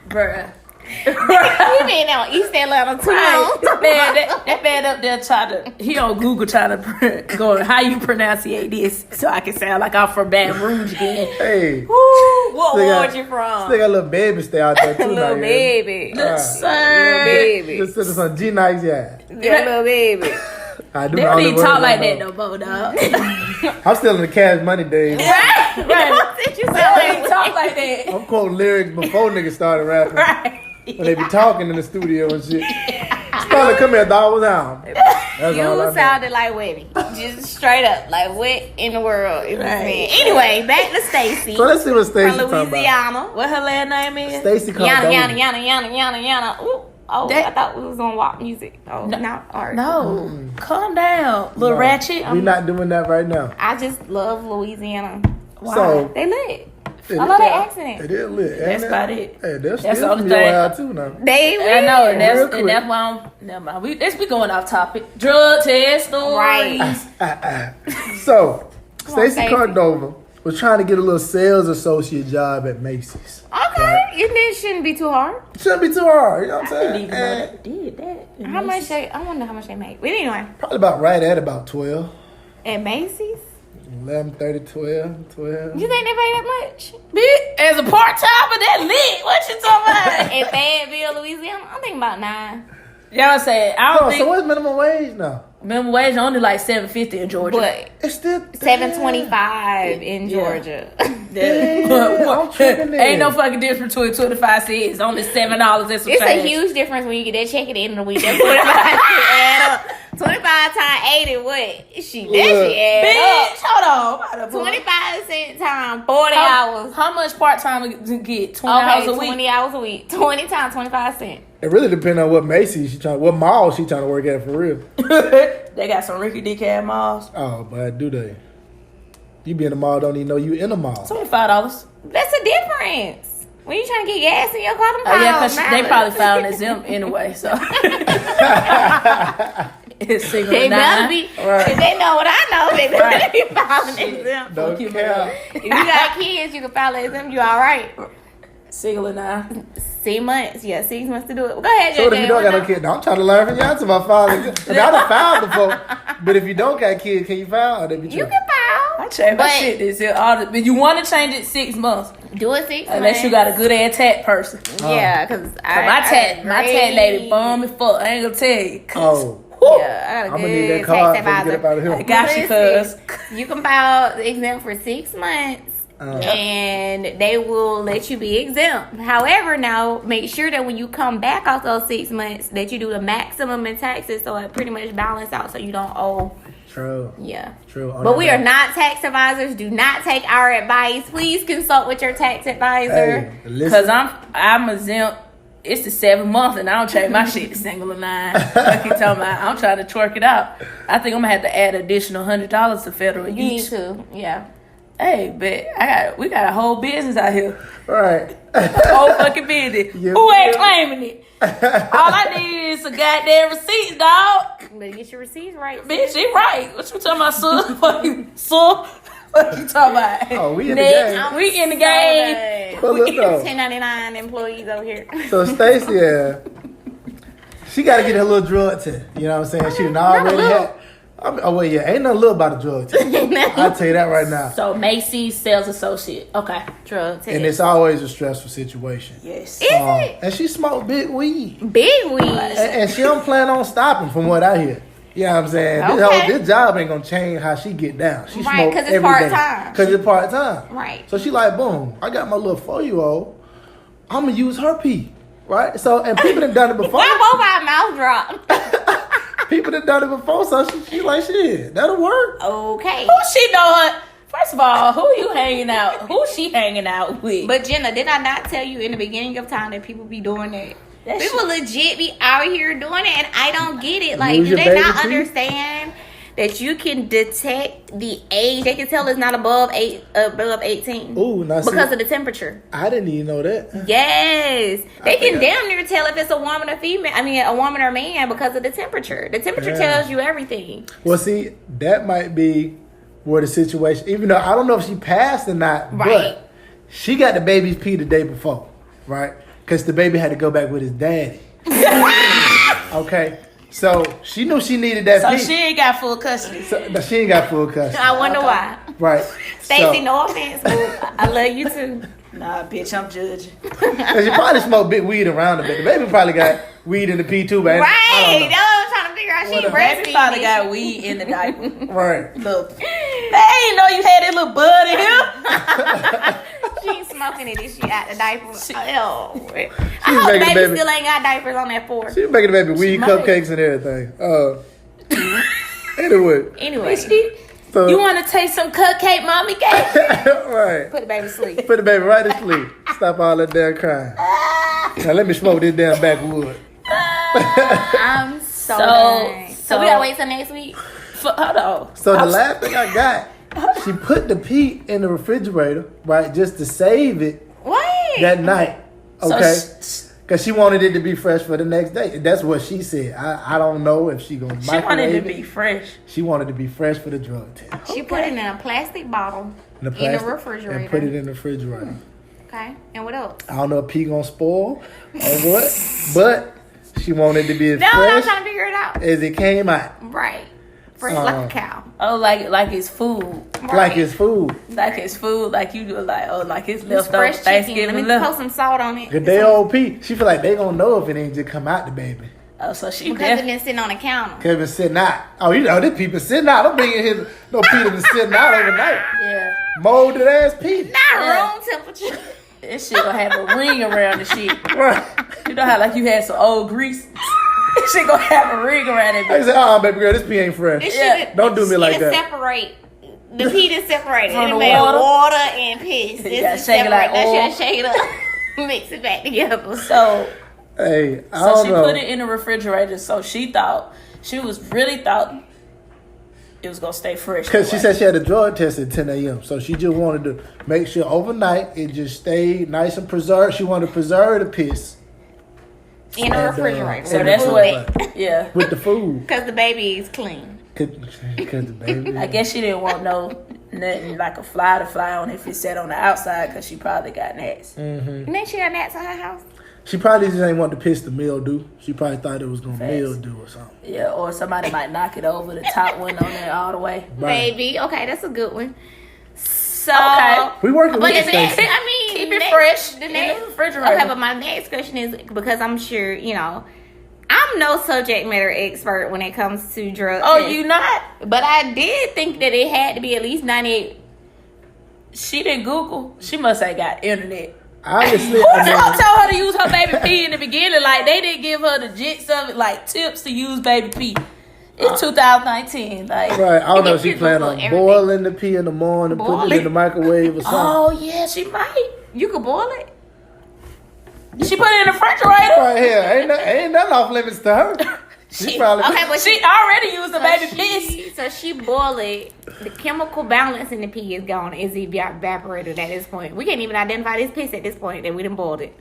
Bruh. he been on East Atlanta too long. That man up there he on Google trying to go, how you pronunciate this so I can sound like I'm from Baton Rouge again. Hey. What Still ward got- you from? Still got a little baby stay out there too. Little now, baby. Sir. Little baby. Just sitting some G nice, yeah. Your little baby. I do They know don't the even words talk I like know. that no more, dog. I'm still in the Cash Money days. Right. You They sound don't like even talk like that. I'm quoting lyrics before niggas started rapping. Right. When they be talking in the studio and shit. Started come here, dog. What's down? That's all I You know. sounded like Webby. Just straight up. Like, what in the world is this man? Anyway, back to Stacy. So let's see what Stacy From talking about. Louisiana. What her last name is? Stacy Yana. Ooh. Oh, That- I thought we was on WAP music. Oh, no. All right. No. Calm down. Little ratchet. We not doing that right now. I just love Louisiana. Why? So They lit. it- I love their accent. It is lit. That's ain't it? about it. Hey, that's the still only from your thing. house too now. They lit. I know, and Real that's, quick. and that's why I'm. Never mind. We going off topic. Drug test stories. Right. So, on, Stacy Stacey. Cordova was trying to get a little sales associate job at Macy's. Okay. It shouldn't be too hard. Shouldn't be too hard, you know what I'm I didn't saying? even know And that did that. How much I wonder how much they make. But anyway, probably about right at about 12. at Macy's, 11, 30, 12. you think they pay that much? Bitch, as a part timer, that lit. What you talking about? In Fayetteville, Louisiana, I'm thinking about 9. Y'all say I don't Oh, think so what's minimum wage now? minimum wage only like $7.50 in Georgia. But It's still $7.25 in Georgia. I'm tripping there. Ain't no fucking difference between 25 cents. It's only $7 and some It's a change. huge difference when you get that check at the end of the week. That 25 add up. 25 times 80, what? Shit, that shit add up. Bitch, hold on. 25 cents times 40 hours. How much part time you get? 20 Okay, hours a week. 20 hours a week. 20 times 25 cents. It really depends on what Macy's what mall she trying to work at for real. They got some Ricky Dick ass malls. Oh, but do they? You be in the mall, don't even know you in the mall. $25. That's a difference. When you trying to get gas in your car, them Oh yeah, $5 because they probably found exempt anyway. So it's single They better nine. be. If they know what I know, they better be filing exempt. Don't Fuck you, care. If you got kids, you can file exempt. You all right? Single and nine. 6 months. Yeah, 6 months to do it. Go ahead, So what if JJ. you don't got no kid? I'm trying to learn from y'all to my father. I mean, I done filed before, but if you don't got kids, can you file? Or they be You tripping? can file. I changed my But- shit this year. But you want to change it 6 months Do it 6 months. unless you got a good ass tat person. Yeah, because My tat lady bum as fuck. I ain't gonna tell you. Oh, Yeah, I got a I'm gonna good need that tax card before we advisor. get up out of I here. got you, Listen, cuz. You can file exempt for 6 months. And they will let you be exempt. However, now make sure that when you come back off those 6 months, that you do the maximum in taxes, so it pretty much balance out, so you don't owe. True. Yeah. True. But we are not tax advisors. Do not take our advice. Please consult with your tax advisor. Hey, Cause listen. I'm exempt. It's the 7th month and I don't change my shit to single or nine. What you talking about? I'm trying to twerk it out. I think I'm gonna have to add additional $100 to federal You need each. to. Yeah. Hey, but we got a whole business out here. Right. Whole fucking business. Yeah. Who ain't claiming it? All I need is a goddamn receipt, dog. Better get your receipts right. Bitch, she right. What you talking about, son? Fucking son? What you talking about? Oh, we in the Next, game. we in the game. But look though. 1099 employees over here. So Stacy, she got to get her little drug test. You know what I'm saying? She done already had. Oh well, yeah, ain't nothing little about a drug test. I'll tell you that right now. So Macy's sales associate. Okay. Drug test. And it's always a stressful situation. Yes. Is it? And she smoked big weed, Big weed. and she don't plan on stopping, from what I hear. You know what I'm saying? Okay. This job ain't gonna change how she get down. She Right, smoke 'cause it's every day. part-time. Because it's part time. Right. So she like, boom, I got my little 4-year-old. I'm gonna use her pee. Right? So, and people done done it before. Why both our mouth dropped? People done done it before, so she like, shit, that'll work. Okay. Who she know her? First of all, who you hanging out? Who she hanging out with? But Jenna, did I not tell you in the beginning of time that people be doing that? People legit be out here doing it, and I don't get it. Like, Use do your they not baby pee? understand that you can detect the age? They can tell it's not above 18. Ooh, now see, because of the temperature. I didn't even know that. Yes, they can damn near tell if it's a woman or female. I mean, a woman or man because of the temperature. The temperature tells you everything. Well, see, that might be where the situation, even though I don't know if she passed or not, Right. but she got the baby's pee the day before, right? Because the baby had to go back with his daddy. Okay, so she knew she needed that So pee. she ain't got full custody. No, she ain't got full custody. I wonder why. Right. Stacy, So- no offense, boo. I love you too. Nah, bitch, I'm judging. And she probably smoked big weed around the baby. The baby probably got weed in the pee too, baby. Right, that's what I'm trying to figure out. She Baby probably breastfeeding. got weed in the diaper. Right. Look, they ain't know you had that little bud in here. She ain't smoking it if she out the diaper. Oh, I hope making the the baby baby- still ain't got diapers on that floor. She making the baby weed might. cupcakes and everything. Anyway. So, You want to taste some cupcake, mommy cake? right. Put the baby to sleep. Put the baby right to sleep. Stop all that damn crying. Now let me smoke this damn backwood. I'm so done. So we gotta wait till next week. Hold on. So the last thing I got, she put the pee in the refrigerator, right, just to save it What? that night. So Okay. Because she wanted it to be fresh for the next day. That's what she said. I don't know if she gonna She wanted microwave to it. be fresh. She wanted to be fresh for the drug test. She put it in a plastic bottle In the, in the plastic- refrigerator. And put it in the refrigerator. Okay. And what else? I don't know if pee gonna spoil or what, but she wanted to be as No, I'm fresh trying to figure it out. as it came out. Right. Fresh like a cow. Oh, like it's food. Right. Like it's food. Like it's food. Like you do like it's It's leftover fresh chicken. Thanksgiving Let me left. put some salt on it. Good day old pee. She feel like they gonna know if it ain't just come out the baby. Oh, so she Because it's been sitting on the counter. Cause it been sitting out. Oh, you know, this pee been sitting out. Don't bring in here no pee that been sitting out overnight. Yeah. Molded ass pee. Not Yeah. room temperature. This shit gonna have a ring around the shit. Right. You know how like you had some old grease? This shit gonna have a ring around it. I said, oh, baby girl, this pee ain't fresh. This Yeah. shit, Don't do me like that. Separate. The pee is separated. From It the made water? water and piss. This gotta is shake it like separate. oil. That shit shake it up. Mix it back together. So Hey, I so don't she know. put it in the refrigerator. So she thought it was gonna stay fresh. Because she said she had a drug test at 10 a.m. So she just wanted to make sure overnight it just stayed nice and preserved. She wanted to preserve the piss In the And, refrigerator. So and that's the what. food. Yeah. with the food. Because the baby is clean. Because the baby. I guess she didn't want nothing like a fly to fly on if it sat on the outside because she probably got gnats. And then she got gnats at her house. She probably just ain't want to piss the mildew. She probably thought it was going to Facts. mildew or something. Yeah, or somebody might knock it over. The top one on there all the way. Right. Baby. Okay, that's a good one. So. Okay. We working But with the you, next, Stacy. I mean, Keep it next- fresh The in next the refrigerator. Okay, but my next question is because I'm sure I'm no subject matter expert when it comes to drugs. Oh, you not? But I did think that it had to be at least 98. She didn't Google. She must have got internet. Obviously, Who I mean, told her to use her baby pee in the beginning? Like, they didn't give her the jits of it, like, tips to use baby pee. It's 2019. Like, right. I don't know if she You plan Google on everything. boiling the pee in the morning, putting it Boil in the microwave or something. oh, yeah, she might. You could boil it. She put it in the refrigerator. Right here. Ain't nothing off limits to her. She probably Okay, but She already used the baby piss. So she boil it. The chemical balance in the pee is gone. It's evaporated at this point. We can't even identify this piss at this point that we done boiled it.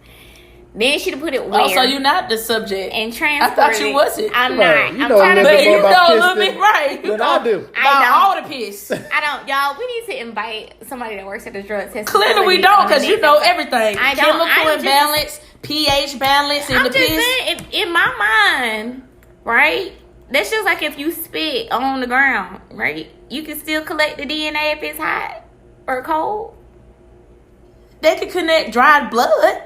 Then she done put it where? Oh, so you're not the subject. And I transported thought you it. wasn't. I'm Right. not. You I'm know a trying to little But bit you more know about a piss little bit, right? You than know I do. about all the piss. I don't, y'all. We need to invite somebody that works at the drug test. Clearly we facility don't, on the because you next know episode. everything. I don't. Chemical I'm just- imbalance, pH balance in I'm the just piss. saying, in my mind, right? That's just like if you spit on the ground, right? You can still collect the DNA if it's hot or cold. They could connect dried blood.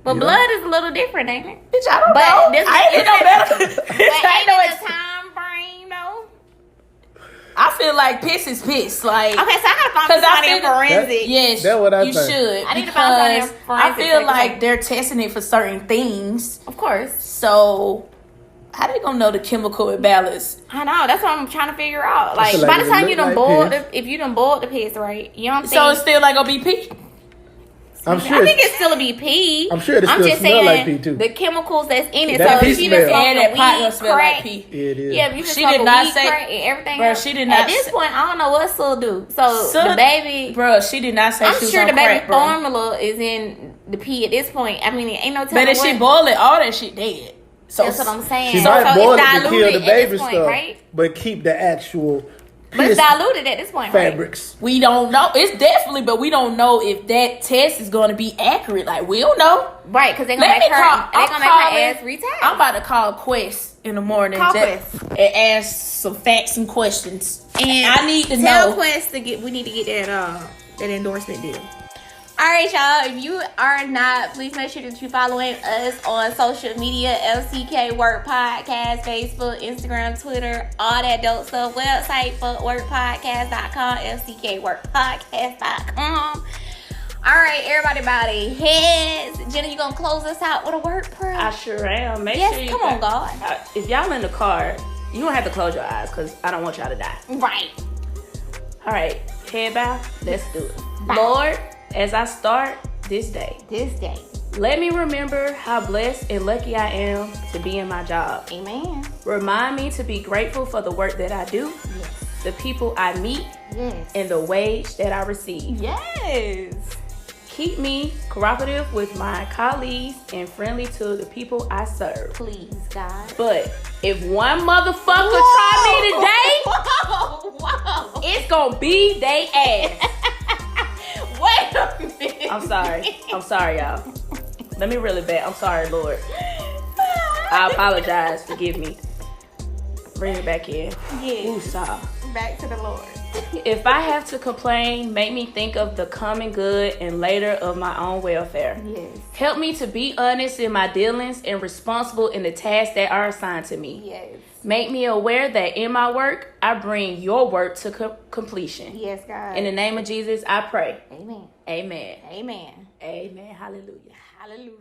But blood is a little different, ain't it? Bitch, I don't But know. this- I ain't no better. But I ain't know it it's a time frame I feel like piss is piss. Like, okay, so I gotta find somebody in forensic. Yes, that's what I you think. should. I need to find somebody in forensic. I feel like they're testing it for certain things. Of course. So, how they gonna know the chemical imbalance? I know. That's what I'm trying to figure out. Like, like by the time it you done look boiled, like if you done boiled the piss, right? You know what I'm saying? So it's still like gonna be pee. I'm sure. I think it's still a be pee. I'm sure it still just smell saying like pee too. the chemicals that's in it. That So pee if you just smell. smoke And a that pot weed gonna smell crack, like pee. It is. yeah, if you just She smoke did a not weed say- crack and everything Bro, else, she did at not this say- point, I don't know what Sul do. So the baby, Bro, she did not say I'm she was sure on the baby crack, bro. formula is in the pee at this point. I mean, it ain't no telling But if what. she boil it, all that shit dead. So That's what I'm saying. She so might boil it's it to kill diluted the at baby this point, stuff, right? but keep the actual But it's diluted at this point, right? fabrics. we don't know. It's definitely, but we don't know if that test is going to be accurate. Like, we don't know. Right, because they're gonna Let make me her, call. they're gonna make her ass retire. I'm about to call Quest in the morning Call and ask some facts and questions. And I need to tell know. Quest to get. We need to get that endorsement deal. All right, y'all. If you are not, please make sure that you're following us on social media: LCK Work Podcast, Facebook, Instagram, Twitter, all that dope stuff. Website footworkpodcast.com, LCKWorkPodcast.com. All right, everybody, heads. Jenna, you gonna close us out with a word prayer? I sure am. Make Yes, sure you come on, God. If y'all in the car, you don't have to close your eyes because I don't want y'all to die. Right. All right, head bow. Let's do it. Bow. Lord, as I start this day, let me remember how blessed and lucky I am to be in my job. Amen. Remind me to be grateful for the work that I do, Yes. the people I meet, Yes. and the wage that I receive. Yes. Keep me cooperative with my colleagues and friendly to the people I serve. Please, God. But if one motherfucker try me today, Whoa. it's gonna be they ass. Wait a minute. I'm sorry, y'all. Let me reel it back. I'm sorry, Lord. I apologize. Forgive me. Bring it back in. Yes. Woosah. Back to the Lord. If I have to complain, make me think of the common good and later of my own welfare. Yes. Help me to be honest in my dealings and responsible in the tasks that are assigned to me. Yes. Make me aware that in my work, I bring your work to completion. Yes, God. In the name of Jesus, I pray. Amen. Amen. Amen. Amen. Hallelujah. Hallelujah.